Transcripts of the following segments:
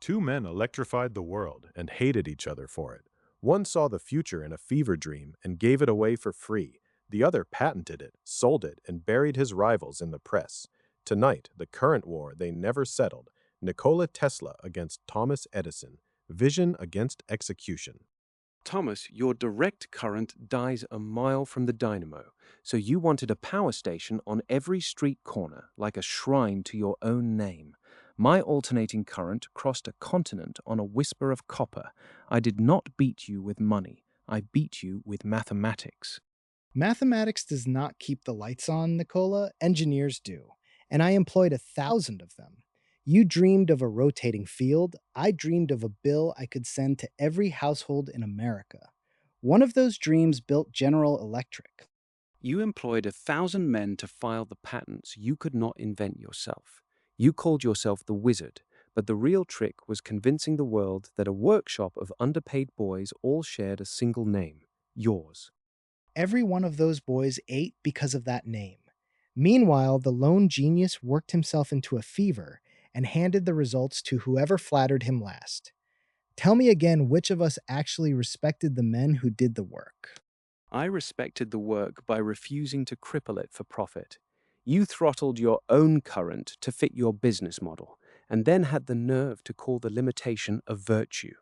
Two men electrified the world and hated each other for it. One saw the future in a fever dream and gave it away for free. The other patented it, sold it, and buried his rivals in the press. Tonight, the current war they never settled, Nikola Tesla against Thomas Edison, vision against execution. Thomas, your direct current dies a mile from the dynamo, so you wanted a power station on every street corner, like a shrine to your own name. My alternating current crossed a continent on a whisper of copper. I did not beat you with money. I beat you with mathematics. Mathematics does not keep the lights on, Nicola. Engineers do. And I employed 1,000 of them. You dreamed of a rotating field. I dreamed of a bill I could send to every household in America. One of those dreams built General Electric. You employed 1,000 men to file the patents you could not invent yourself. You called yourself the wizard, but the real trick was convincing the world that a workshop of underpaid boys all shared a single name, yours. Every one of those boys ate because of that name. Meanwhile, the lone genius worked himself into a fever and handed the results to whoever flattered him last. Tell me again which of us actually respected the men who did the work. I respected the work by refusing to cripple it for profit. You throttled your own current to fit your business model, and then had the nerve to call the limitation a virtue.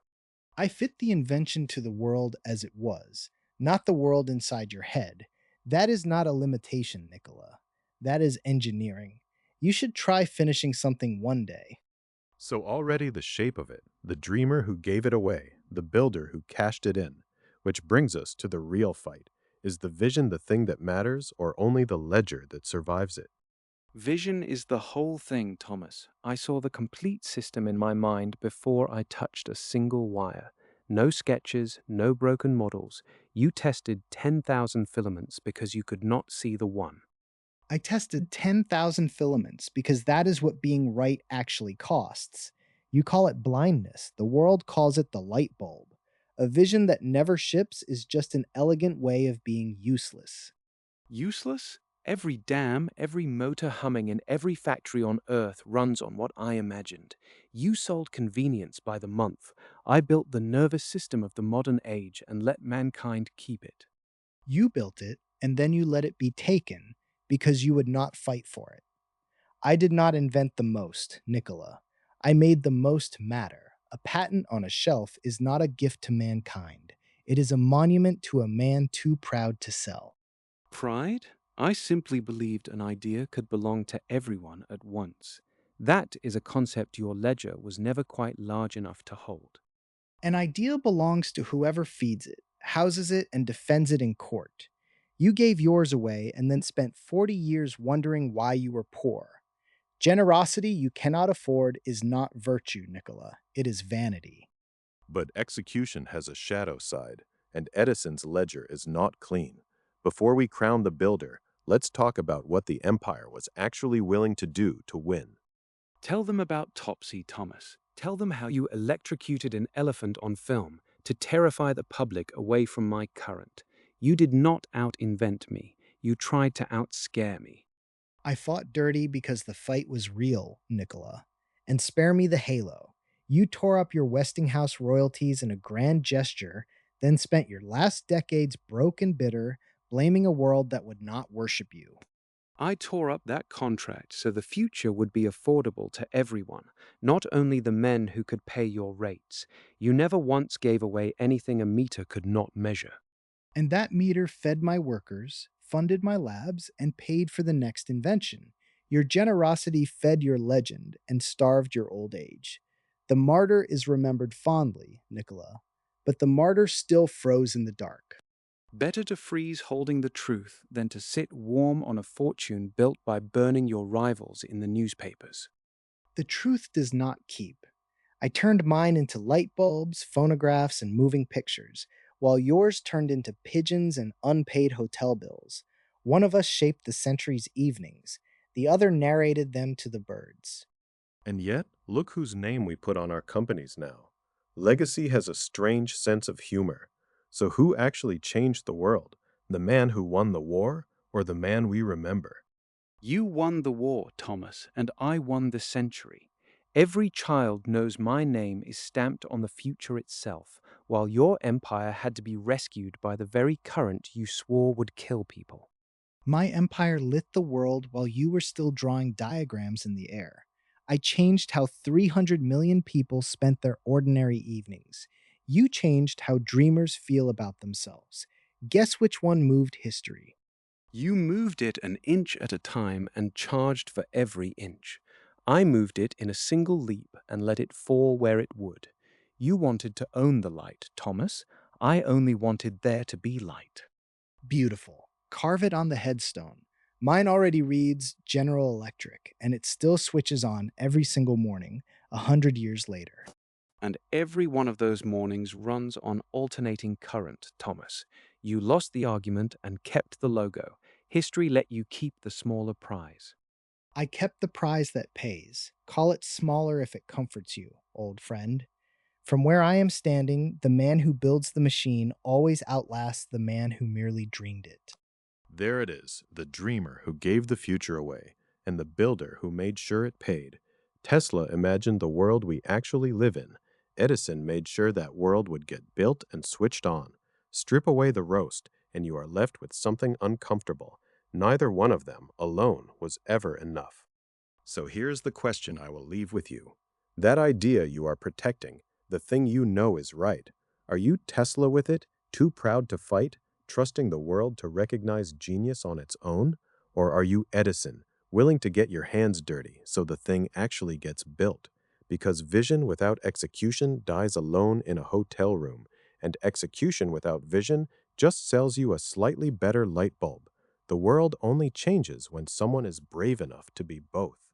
I fit the invention to the world as it was, not the world inside your head. That is not a limitation, Nicola. That is engineering. You should try finishing something one day. So already the shape of it, the dreamer who gave it away, the builder who cashed it in. Which brings us to the real fight. Is the vision the thing that matters, or only the ledger that survives it? Vision is the whole thing, Thomas. I saw the complete system in my mind before I touched a single wire. No sketches, no broken models. You tested 10,000 filaments because you could not see the one. I tested 10,000 filaments because that is what being right actually costs. You call it blindness. The world calls it the light bulb. A vision that never ships is just an elegant way of being useless. Useless? Every dam, every motor humming in every factory on Earth runs on what I imagined. You sold convenience by the month. I built the nervous system of the modern age and let mankind keep it. You built it, and then you let it be taken because you would not fight for it. I did not invent the most, Nicola. I made the most matter. A patent on a shelf is not a gift to mankind. It is a monument to a man too proud to sell. Pride? I simply believed an idea could belong to everyone at once. That is a concept your ledger was never quite large enough to hold. An idea belongs to whoever feeds it, houses it, and defends it in court. You gave yours away and then spent 40 years wondering why you were poor. Generosity you cannot afford is not virtue, Nicola. It is vanity. But execution has a shadow side, and Edison's ledger is not clean. Before we crown the builder, let's talk about what the empire was actually willing to do to win. Tell them about Topsy, Thomas. Tell them how you electrocuted an elephant on film to terrify the public away from my current. You did not out-invent me. You tried to out-scare me. I fought dirty because the fight was real, Nicola. And spare me the halo. You tore up your Westinghouse royalties in a grand gesture, then spent your last decades broke and bitter, blaming a world that would not worship you. I tore up that contract so the future would be affordable to everyone, not only the men who could pay your rates. You never once gave away anything a meter could not measure. And that meter fed my workers, funded my labs, and paid for the next invention. Your generosity fed your legend and starved your old age. The martyr is remembered fondly, Nicola, but the martyr still froze in the dark. Better to freeze holding the truth than to sit warm on a fortune built by burning your rivals in the newspapers. The truth does not keep. I turned mine into light bulbs, phonographs, and moving pictures, while yours turned into pigeons and unpaid hotel bills. One of us shaped the century's evenings, the other narrated them to the birds. And yet, look whose name we put on our companies now. Legacy has a strange sense of humor. So who actually changed the world? The man who won the war, or the man we remember? You won the war, Thomas, and I won the century. Every child knows my name is stamped on the future itself, while your empire had to be rescued by the very current you swore would kill people. My empire lit the world while you were still drawing diagrams in the air. I changed how 300 million people spent their ordinary evenings. You changed how dreamers feel about themselves. Guess which one moved history? You moved it an inch at a time and charged for every inch. I moved it in a single leap and let it fall where it would. You wanted to own the light, Thomas. I only wanted there to be light. Beautiful. Carve it on the headstone. Mine already reads General Electric, and it still switches on every single morning, 100 years later. And every one of those mornings runs on alternating current, Thomas. You lost the argument and kept the logo. History let you keep the smaller prize. I kept the prize that pays. Call it smaller if it comforts you, old friend. From where I am standing, the man who builds the machine always outlasts the man who merely dreamed it. There it is, the dreamer who gave the future away, and the builder who made sure it paid. Tesla imagined the world we actually live in. Edison made sure that world would get built and switched on. Strip away the roast, and you are left with something uncomfortable. Neither one of them, alone, was ever enough. So here's the question I will leave with you. That idea you are protecting, the thing you know is right, are you Tesla with it, too proud to fight, trusting the world to recognize genius on its own? Or are you Edison, willing to get your hands dirty so the thing actually gets built? Because vision without execution dies alone in a hotel room, and execution without vision just sells you a slightly better light bulb. The world only changes when someone is brave enough to be both.